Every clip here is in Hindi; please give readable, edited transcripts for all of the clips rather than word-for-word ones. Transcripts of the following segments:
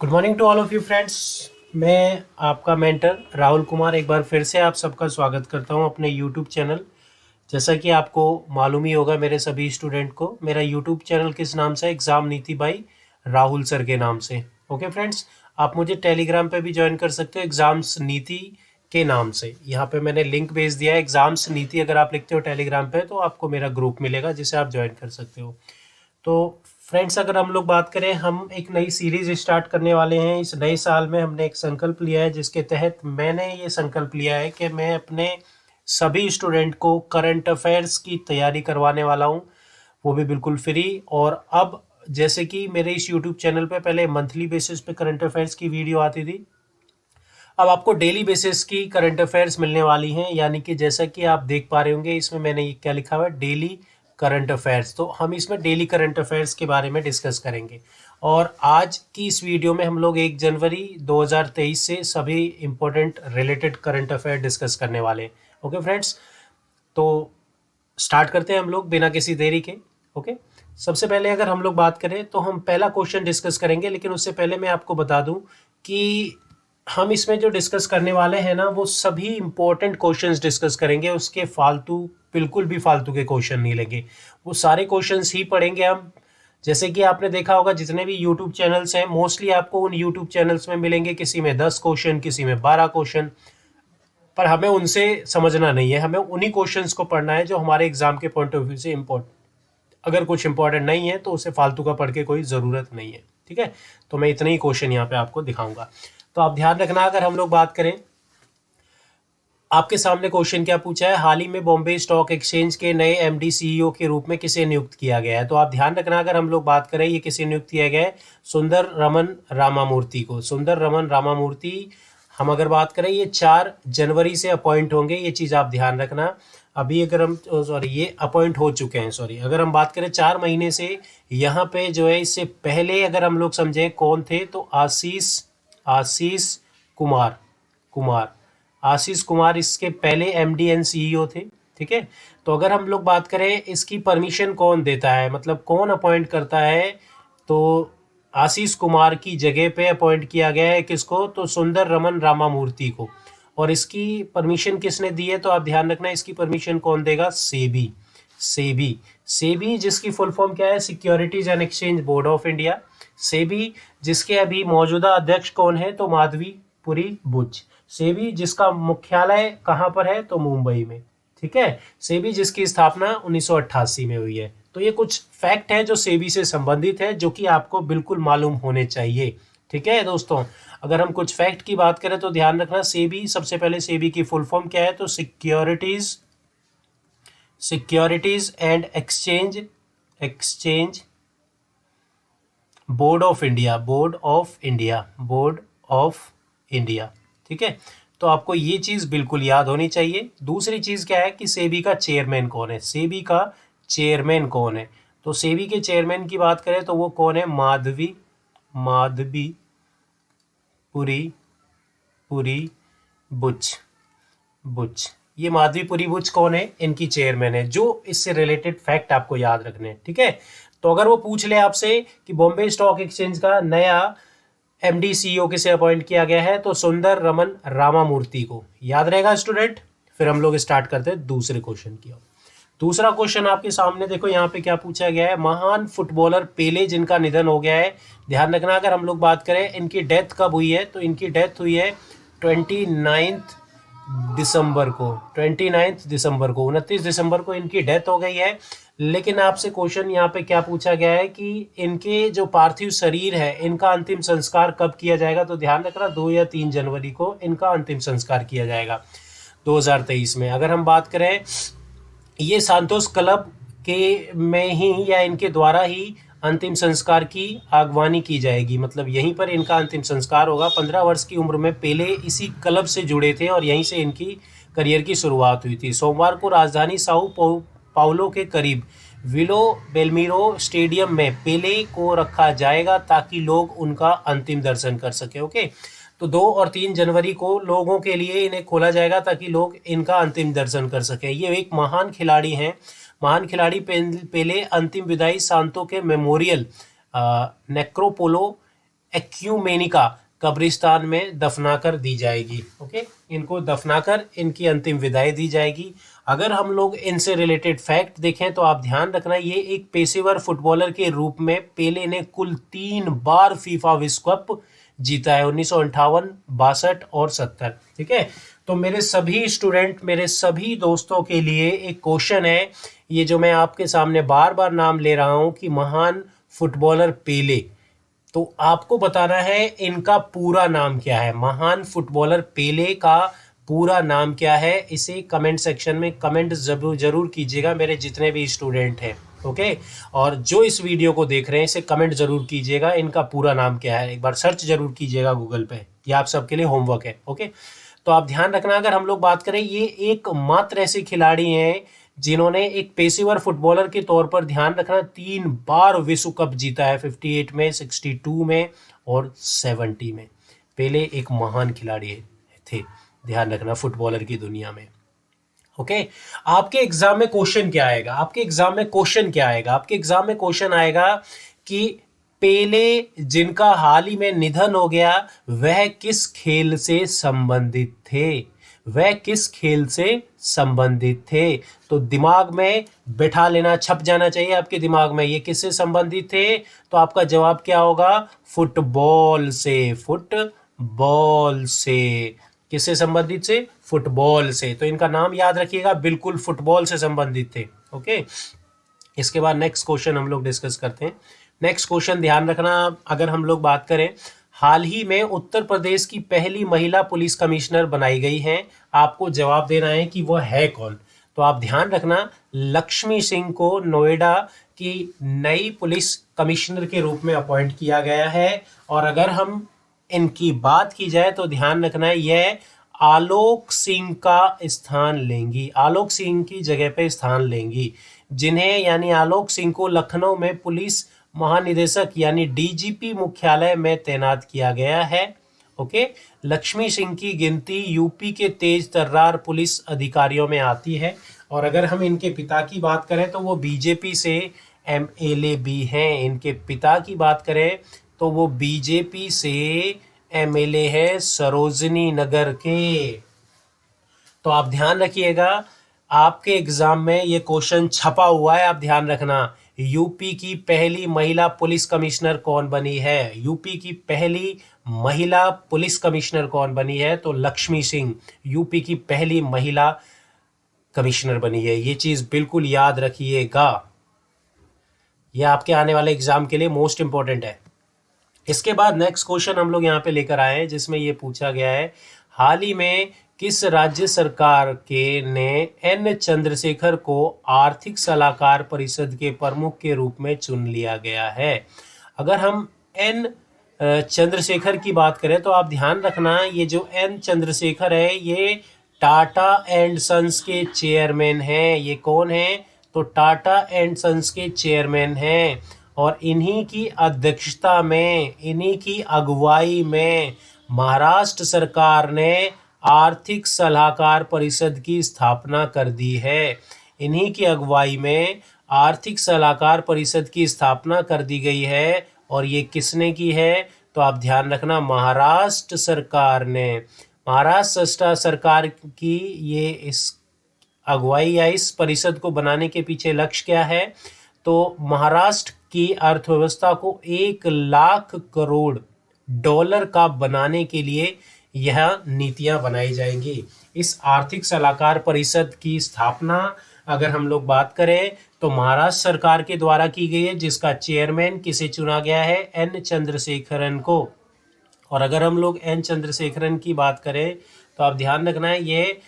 Good morning to all of you friends. मैं आपका मेंटर राहुल कुमार एक बार फिर से आप सबका स्वागत करता हूं अपने यूट्यूब चैनल। जैसा कि आपको मालूम ही होगा मेरे सभी स्टूडेंट को, मेरा यूट्यूब चैनल किस नाम से है? एग्ज़ाम नीति बाई राहुल सर के नाम से। ओके फ्रेंड्स, आप मुझे टेलीग्राम पे भी ज्वाइन कर सकते हो एग्ज़ाम्स नीति के नाम से। यहाँ पे मैंने लिंक भेज दिया है एग्ज़ाम्स नीति। अगर आप लिखते हो टेलीग्राम पे तो आपको मेरा ग्रुप मिलेगा जिसे आप ज्वाइन कर सकते हो। तो फ्रेंड्स, अगर हम लोग बात करें, हम एक नई सीरीज स्टार्ट करने वाले हैं। इस नए साल में हमने एक संकल्प लिया है जिसके तहत मैंने ये संकल्प लिया है कि मैं अपने सभी स्टूडेंट को करंट अफेयर्स की तैयारी करवाने वाला हूँ, वो भी बिल्कुल फ्री। और अब जैसे कि मेरे इस यूट्यूब चैनल पे पहले मंथली बेसिस पे करंट अफेयर्स की वीडियो आती थी, अब आपको डेली बेसिस की करंट अफेयर्स मिलने वाली हैं। यानी कि जैसा कि आप देख पा रहे होंगे, इसमें मैंने ये क्या लिखा हुआ है, डेली करंट अफेयर्स। तो हम इसमें डेली करंट अफेयर्स के बारे में डिस्कस करेंगे। और आज की इस वीडियो में हम लोग 1 जनवरी 2023 से सभी important related current affair discuss करने वाले हैं। ओके फ्रेंड्स, तो स्टार्ट करते हैं हम लोग बिना किसी देरी के। ओके, सबसे पहले अगर हम लोग बात करें तो हम पहला क्वेश्चन डिस्कस करेंगे, लेकिन उससे पहले मैं आपको बता दूं कि हम इसमें जो डिस्कस करने वाले हैं ना, वो सभी इंपॉर्टेंट क्वेश्चंस डिस्कस करेंगे। उसके फालतू, बिल्कुल भी फालतू के क्वेश्चन नहीं लेंगे, वो सारे क्वेश्चंस ही पढ़ेंगे हम। जैसे कि आपने देखा होगा, जितने भी यूट्यूब चैनल्स हैं मोस्टली आपको उन यूट्यूब चैनल्स में मिलेंगे, किसी में 10 क्वेश्चन, किसी में 12 क्वेश्चन। पर हमें उनसे समझना नहीं है, हमें उन्हीं क्वेश्चंस को पढ़ना है जो हमारे एग्जाम के पॉइंट ऑफ व्यू से इम्पोर्टेंट। अगर कुछ इंपॉर्टेंट नहीं है तो उसे फालतू का पढ़ के कोई ज़रूरत नहीं है। ठीक है, तो मैं इतने ही क्वेश्चन यहाँ पे आपको दिखाऊंगा, तो आप ध्यान रखना। अगर हम लोग बात करें, आपके सामने क्वेश्चन क्या पूछा है, हाल ही में बॉम्बे स्टॉक एक्सचेंज के नए एमडी सीईओ के रूप में किसे नियुक्त किया गया है? तो आप ध्यान रखना, अगर हम लोग बात करें ये किसे नियुक्त किया गया है, सुंदर रमन रामामूर्ति को। सुंदर रमन रामामूर्ति, हम अगर बात करें ये 4 जनवरी से अपॉइंट होंगे, ये चीज़ आप ध्यान रखना। अभी अगर हम, सॉरी, ये अपॉइंट हो चुके हैं, सॉरी। अगर हम बात करें 4 महीने से, यहाँ पे जो है इससे पहले अगर हम लोग समझें कौन थे, तो आशीष आशीष कुमार कुमार आशीष कुमार इसके पहले एमडी एंड सीईओ थे। ठीक है, तो अगर हम लोग बात करें इसकी परमिशन कौन देता है, मतलब कौन अपॉइंट करता है, तो आशीष कुमार की जगह पे अपॉइंट किया गया है किसको, तो सुंदर रमन रामामूर्ति को। और इसकी परमिशन किसने दी है, तो आप ध्यान रखना, इसकी परमिशन कौन देगा, सेबी। सेबी सेबी जिसकी फुल फॉर्म क्या है, securities and exchange board of India. SEBI जिसके अभी मौजूदा अध्यक्ष कौन है, तो माधवीपुरी बुच। सेबी जिसका मुख्यालय कहाँ पर है, तो मुंबई में। ठीक है, सेबी जिसकी स्थापना 1988 में हुई है। तो ये कुछ फैक्ट है जो सेबी से संबंधित है, जो कि आपको बिल्कुल मालूम होने चाहिए। ठीक है दोस्तों, अगर हम कुछ फैक्ट की बात करें तो ध्यान रखना, सेबी, सबसे पहले सेबी की फुल फॉर्म क्या है, तो securities and exchange exchange board of India. Board of India, board of India. ठीक है, तो आपको ये चीज़ बिल्कुल याद होनी चाहिए। दूसरी चीज़ क्या है कि सेबी का चेयरमैन कौन है, सेबी का चेयरमैन कौन है, तो सेबी के चेयरमैन की बात करें तो वो कौन है, माधवी पुरी पुरी बुच बुच। ये माधवीपुरी बुच कौन है, इनकी चेयरमैन है। जो इससे रिलेटेड फैक्ट आपको याद रखने हैं। ठीक है, तो अगर वो पूछ ले आपसे कि बॉम्बे स्टॉक एक्सचेंज का नया एमडी सीईओ किसे अपॉइंट किया गया है, तो सुंदर रमन रामामूर्ति को। याद रहेगा स्टूडेंट। फिर हम लोग स्टार्ट करते हैं दूसरे क्वेश्चन की ओर। दूसरा क्वेश्चन आपके सामने देखो, यहाँ पे क्या पूछा गया है, महान फुटबॉलर पेले जिनका निधन हो गया है। ध्यान रखना, अगर हम लोग बात करें इनकी डेथ कब हुई है, तो इनकी डेथ हुई है 29 दिसंबर को। 29 दिसंबर को, 29 दिसंबर को इनकी डेथ हो गई है। लेकिन आपसे क्वेश्चन यहाँ पे क्या पूछा गया है कि इनके जो पार्थिव शरीर है, इनका अंतिम संस्कार कब किया जाएगा, तो ध्यान रखना 2 या 3 जनवरी को इनका अंतिम संस्कार किया जाएगा 2023 में। अगर हम बात करें, ये सांतोष क्लब के में ही या इनके द्वारा ही अंतिम संस्कार की आगवानी की जाएगी, मतलब यहीं पर इनका अंतिम संस्कार होगा। 15 वर्ष की उम्र में पेले इसी क्लब से जुड़े थे और यहीं से इनकी करियर की शुरुआत हुई थी। सोमवार को राजधानी साओ पाउलो के करीब विलो बेलमीरो स्टेडियम में पेले को रखा जाएगा ताकि लोग उनका अंतिम दर्शन कर सके। ओके, तो 2 और 3 जनवरी को लोगों के लिए इन्हें खोला जाएगा ताकि लोग इनका अंतिम दर्शन कर सके। ये एक महान खिलाड़ी हैं, महान खिलाड़ी पेले अंतिम विदाई सांतो के मेमोरियल नेक्रोपोलो एक्यूमेनिका कब्रिस्तान में दफनाकर दी जाएगी। ओके, इनको दफनाकर इनकी अंतिम विदाई दी जाएगी। अगर हम लोग इनसे रिलेटेड फैक्ट देखें तो आप ध्यान रखना, ये एक पेशेवर फुटबॉलर के रूप में पेले ने कुल 3 बार फीफा विश्व कप जीता है, 1958, 62 और 70। ठीक है, तो मेरे सभी स्टूडेंट, मेरे सभी दोस्तों के लिए एक क्वेश्चन है, ये जो मैं आपके सामने बार बार नाम ले रहा हूं कि महान फुटबॉलर पेले, तो आपको बताना है इनका पूरा नाम क्या है। महान फुटबॉलर पेले का पूरा नाम क्या है, इसे कमेंट सेक्शन में कमेंट जरूर कीजिएगा मेरे जितने भी स्टूडेंट हैं। ओके, और जो इस वीडियो को देख रहे हैं इसे कमेंट जरूर कीजिएगा, इनका पूरा नाम क्या है, एक बार सर्च जरूर कीजिएगा गूगल पे, ये आप सबके लिए होमवर्क है। ओके, तो आप ध्यान रखना, अगर हम लोग बात करें, ये एकमात्र ऐसे खिलाड़ी हैं जिन्होंने एक पेशेवर फुटबॉलर के तौर पर, ध्यान रखना, 3 बार विश्व कप जीता है, 58 में, 62 में और 70 में। पेले एक महान खिलाड़ी थे, ध्यान रखना, फुटबॉलर की दुनिया में। ओके, आपके एग्जाम में क्वेश्चन क्या आएगा, आपके एग्जाम में क्वेश्चन क्या आएगा, आपके एग्जाम में क्वेश्चन आएगा कि पेले जिनका हाल ही में निधन हो गया, वह किस खेल से संबंधित थे, वह किस खेल से संबंधित थे। तो दिमाग में बैठा लेना, छप जाना चाहिए आपके दिमाग में, ये किससे संबंधित थे, तो आपका जवाब क्या होगा, फुटबॉल से, फुटबॉल से। किससे संबंधित से, फुटबॉल से। तो इनका नाम याद रखिएगा, बिल्कुल फुटबॉल से संबंधित थे। ओके, इसके बाद नेक्स्ट क्वेश्चन हम लोग डिस्कस करते हैं। नेक्स्ट क्वेश्चन ध्यान रखना, अगर हम लोग बात करें, हाल ही में उत्तर प्रदेश की पहली महिला पुलिस कमिश्नर बनाई गई हैं, आपको जवाब देना है कि वह है कौन। तो आप ध्यान रखना, लक्ष्मी सिंह को नोएडा की नई पुलिस कमिश्नर के रूप में अपॉइंट किया गया है। और अगर हम इनकी बात की जाए तो ध्यान रखना, यह आलोक सिंह का स्थान लेंगी, आलोक सिंह की जगह पे स्थान लेंगी, जिन्हें यानी आलोक सिंह को लखनऊ में पुलिस महानिदेशक यानी डीजीपी मुख्यालय में तैनात किया गया है। ओके, लक्ष्मी सिंह की गिनती यूपी के तेज तर्रार पुलिस अधिकारियों में आती है। और अगर हम इनके पिता की बात करें तो वो बीजेपी से एमएलए भी हैं। इनके पिता की बात करें तो वो बीजेपी से एमएलए है सरोजनी नगर के। तो आप ध्यान रखिएगा, आपके एग्जाम में ये क्वेश्चन छपा हुआ है, आप ध्यान रखना, यूपी की पहली महिला पुलिस कमिश्नर कौन बनी है, यूपी की पहली महिला पुलिस कमिश्नर कौन बनी है, तो लक्ष्मी सिंह यूपी की पहली महिला कमिश्नर बनी है। ये चीज बिल्कुल याद रखिएगा, यह आपके आने वाले एग्जाम के लिए मोस्ट इंपॉर्टेंट है। इसके बाद नेक्स्ट क्वेश्चन हम लोग यहाँ पे लेकर आए हैं, जिसमें ये पूछा गया है, हाल ही में किस राज्य सरकार के ने एन चंद्रशेखर को आर्थिक सलाहकार परिषद के प्रमुख के रूप में चुन लिया गया है। अगर हम एन चंद्रशेखर की बात करें तो आप ध्यान रखना, ये जो एन चंद्रशेखर है ये टाटा एंड सन्स के चेयरमैन हैं। ये कौन है, तो टाटा एंड सन्स के चेयरमैन हैं। और इन्हीं की अध्यक्षता में, इन्हीं की अगुवाई में महाराष्ट्र सरकार ने आर्थिक सलाहकार परिषद की स्थापना कर दी है। इन्हीं की अगुवाई में आर्थिक सलाहकार परिषद की स्थापना कर दी गई है। और ये किसने की है, तो आप ध्यान रखना, महाराष्ट्र सरकार ने, महाराष्ट्र सरकार की ये इस अगुवाई या इस परिषद को बनाने के पीछे लक्ष्य क्या है, तो महाराष्ट्र की अर्थव्यवस्था को 1 लाख करोड़ डॉलर का बनाने के लिए यह नीतियां बनाई जाएंगी। इस आर्थिक सलाहकार परिषद की स्थापना अगर हम लोग बात करें तो महाराष्ट्र सरकार के द्वारा की गई है, जिसका चेयरमैन किसे चुना गया है, एन चंद्रशेखरन को। और अगर हम लोग एन चंद्रशेखरन की बात करें तो आप ध्यान रखना है, ये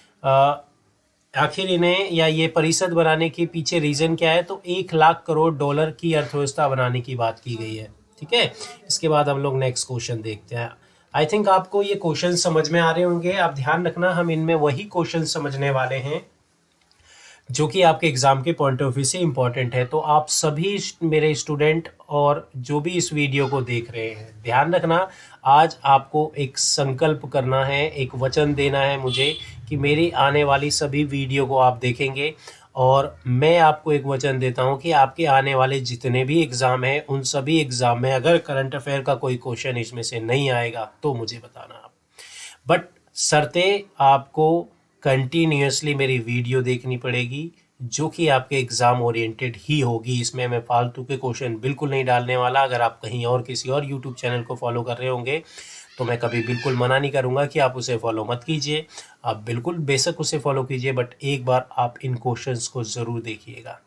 आखिर इन्हें या ये परिषद बनाने के पीछे रीजन क्या है, तो 1 लाख करोड़ डॉलर की अर्थव्यवस्था बनाने की बात की गई है। ठीक है, इसके बाद हम लोग नेक्स्ट क्वेश्चन देखते हैं। आई थिंक आपको ये क्वेश्चन समझ में आ रहे होंगे। आप ध्यान रखना, हम इनमें वही क्वेश्चन समझने वाले हैं जो कि आपके एग्जाम के पॉइंट ऑफ व्यू से इम्पोर्टेंट है। तो आप सभी मेरे स्टूडेंट और जो भी इस वीडियो को देख रहे हैं, ध्यान रखना, आज आपको एक संकल्प करना है, एक वचन देना है मुझे कि मेरी आने वाली सभी वीडियो को आप देखेंगे और मैं आपको एक वचन देता हूं कि आपके आने वाले जितने भी एग्ज़ाम हैं उन सभी एग्ज़ाम में अगर करंट अफेयर का कोई क्वेश्चन इसमें से नहीं आएगा तो मुझे बताना आप। बट शर्ते आपको कंटिन्यूसली मेरी वीडियो देखनी पड़ेगी जो कि आपके एग्ज़ाम ओरिएंटेड ही होगी। इसमें मैं फालतू के क्वेश्चन बिल्कुल नहीं डालने वाला। अगर आप कहीं और किसी और यूट्यूब चैनल को फॉलो कर रहे होंगे तो मैं कभी बिल्कुल मना नहीं करूंगा कि आप उसे फॉलो मत कीजिए। आप बिल्कुल बेशक उसे फॉलो कीजिए, बट एक बार आप इन क्वेश्चंस को ज़रूर देखिएगा।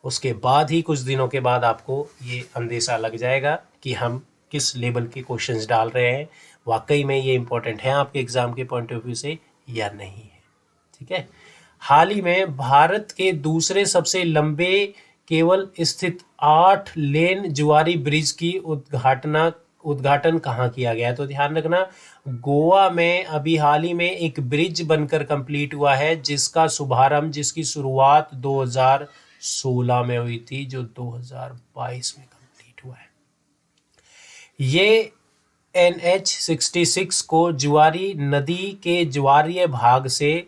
उसके बाद ही कुछ दिनों के बाद आपको ये अंदेशा लग जाएगा कि हम किस लेवल के क्वेश्चंस डाल रहे हैं, वाकई में ये इम्पोर्टेंट है आपके एग्ज़ाम के पॉइंट ऑफ व्यू से या नहीं है। ठीक है। हाल ही में भारत के दूसरे सबसे लंबे केवल स्थित 8 लेन जुआरी ब्रिज की उद्घाटन कहाँ किया गया है? तो ध्यान रखना, गोवा में अभी हाल ही में एक ब्रिज बनकर कंप्लीट हुआ है जिसकी शुरुआत 2016 में हुई थी, जो 2022 में कंप्लीट हुआ है। ये NH-66 को जुआरी नदी के ज्वारीय भाग से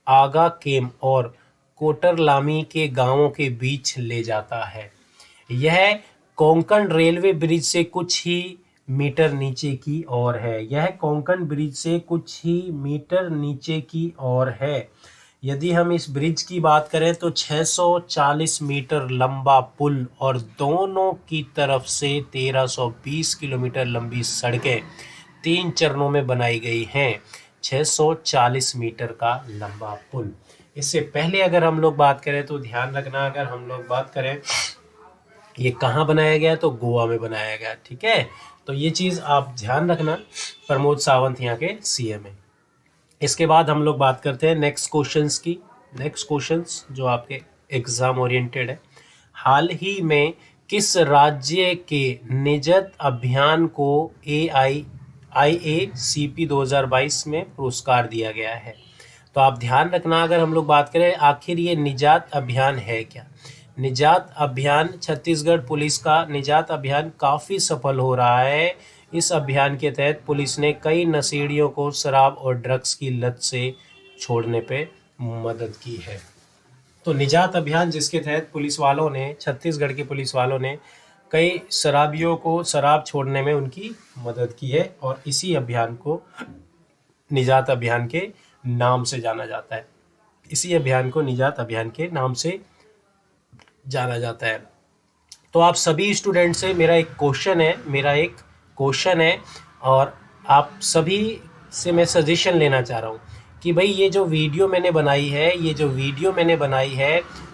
आगा केम और कोटरलामी के गांवों के बीच ले जाता है। यह कोंकण रेलवे ब्रिज से कुछ ही मीटर नीचे की ओर है। यह कोंकण ब्रिज से कुछ ही मीटर नीचे की ओर है। यदि हम इस ब्रिज की बात करें तो 640 मीटर लंबा पुल और दोनों की तरफ से 1320 किलोमीटर लंबी सड़कें 3 चरणों में बनाई गई हैं। 640 मीटर का लंबा पुल। इससे पहले अगर हम लोग बात करें तो ध्यान रखना, अगर हम लोग बात करें ये कहाँ बनाया गया, तो गोवा में बनाया गया। ठीक है, तो ये चीज़ आप ध्यान रखना। प्रमोद सावंत यहाँ के CM है। इसके बाद हम लोग बात करते हैं नेक्स्ट क्वेश्चंस की। नेक्स्ट क्वेश्चंस जो आपके एग्ज़ाम ओरिएंटेड है। हाल ही में किस राज्य के निजत अभियान को IACP 2022 में पुरस्कार दिया गया है? तो आप ध्यान रखना, अगर हम लोग बात करें आखिर ये निजात अभियान है क्या। निजात अभियान, छत्तीसगढ़ पुलिस का निजात अभियान काफ़ी सफल हो रहा है। इस अभियान के तहत पुलिस ने कई नशेड़ियों को शराब और ड्रग्स की लत से छोड़ने पे मदद की है। तो निजात अभियान जिसके तहत पुलिस वालों ने, छत्तीसगढ़ के पुलिस वालों ने कई शराबियों को शराब छोड़ने में उनकी मदद की है, और इसी अभियान को निजात अभियान के नाम से जाना जाता है। इसी अभियान को निजात अभियान के नाम से जाना जाता है। तो आप सभी स्टूडेंट से मेरा एक क्वेश्चन है और आप सभी से मैं सजेशन लेना चाह रहा हूँ कि भाई ये जो वीडियो मैंने बनाई है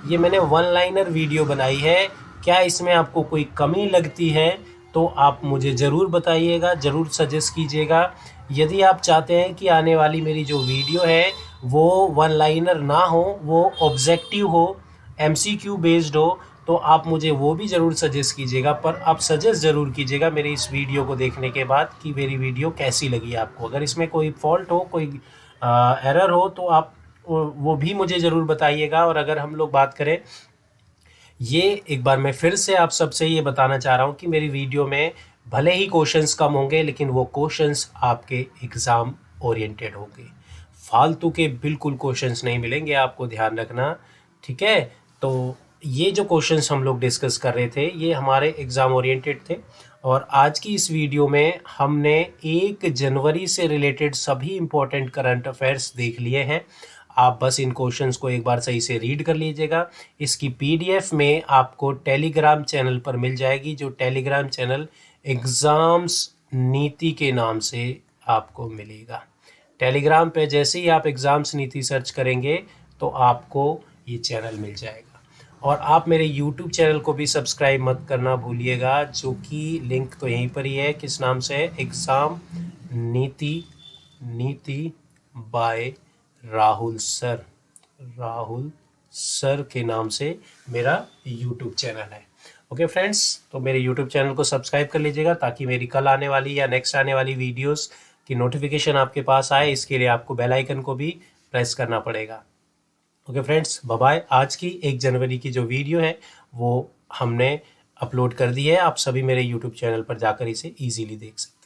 ये मैंने वन लाइनर वीडियो बनाई है। क्या इसमें आपको कोई कमी लगती है तो आप मुझे ज़रूर बताइएगा, ज़रूर सजेस्ट कीजिएगा। यदि आप चाहते हैं कि आने वाली मेरी जो वीडियो है वो वन लाइनर ना हो, वो ऑब्जेक्टिव हो, MCQ बेस्ड हो, तो आप मुझे वो भी ज़रूर सजेस्ट कीजिएगा। पर आप सजेस्ट ज़रूर कीजिएगा मेरी इस वीडियो को देखने के बाद कि मेरी वीडियो कैसी लगी आपको। अगर इसमें कोई फॉल्ट हो, कोई एरर हो तो आप वो भी मुझे ज़रूर बताइएगा। और अगर हम लोग बात करें, ये एक बार मैं फिर से आप सबसे ये बताना चाह रहा हूँ कि मेरी वीडियो में भले ही क्वेश्चंस कम होंगे लेकिन वो क्वेश्चंस आपके एग्ज़ाम ओरिएंटेड होंगे। फालतू के बिल्कुल क्वेश्चंस नहीं मिलेंगे आपको, ध्यान रखना। ठीक है, तो ये जो क्वेश्चंस हम लोग डिस्कस कर रहे थे ये हमारे एग्ज़ाम ओरिएंटेड थे। और आज की इस वीडियो में हमने 1 जनवरी से रिलेटेड सभी इम्पोर्टेंट करंट अफेयर्स देख लिए हैं। आप बस इन क्वेश्चंस को एक बार सही से रीड कर लीजिएगा। इसकी PDF में आपको टेलीग्राम चैनल पर मिल जाएगी, जो टेलीग्राम चैनल एग्ज़ाम्स नीति के नाम से आपको मिलेगा। टेलीग्राम पे जैसे ही आप एग्ज़ाम्स नीति सर्च करेंगे तो आपको ये चैनल मिल जाएगा। और आप मेरे YouTube चैनल को भी सब्सक्राइब मत करना भूलिएगा, जो कि लिंक तो यहीं पर ही है। किस नाम से? एग्ज़ाम नीति बाय राहुल सर के नाम से मेरा YouTube चैनल है। ओके फ्रेंड्स, तो मेरे YouTube चैनल को सब्सक्राइब कर लीजिएगा ताकि मेरी कल आने वाली या नेक्स्ट आने वाली वीडियोस की नोटिफिकेशन आपके पास आए। इसके लिए आपको बेल आइकन को भी प्रेस करना पड़ेगा। Okay friends, bye bye. आज की 1 जनवरी की जो वीडियो है वो हमने अपलोड कर दी है। आप सभी मेरे YouTube चैनल पर जाकर इसे ईजीली देख सकते हैं।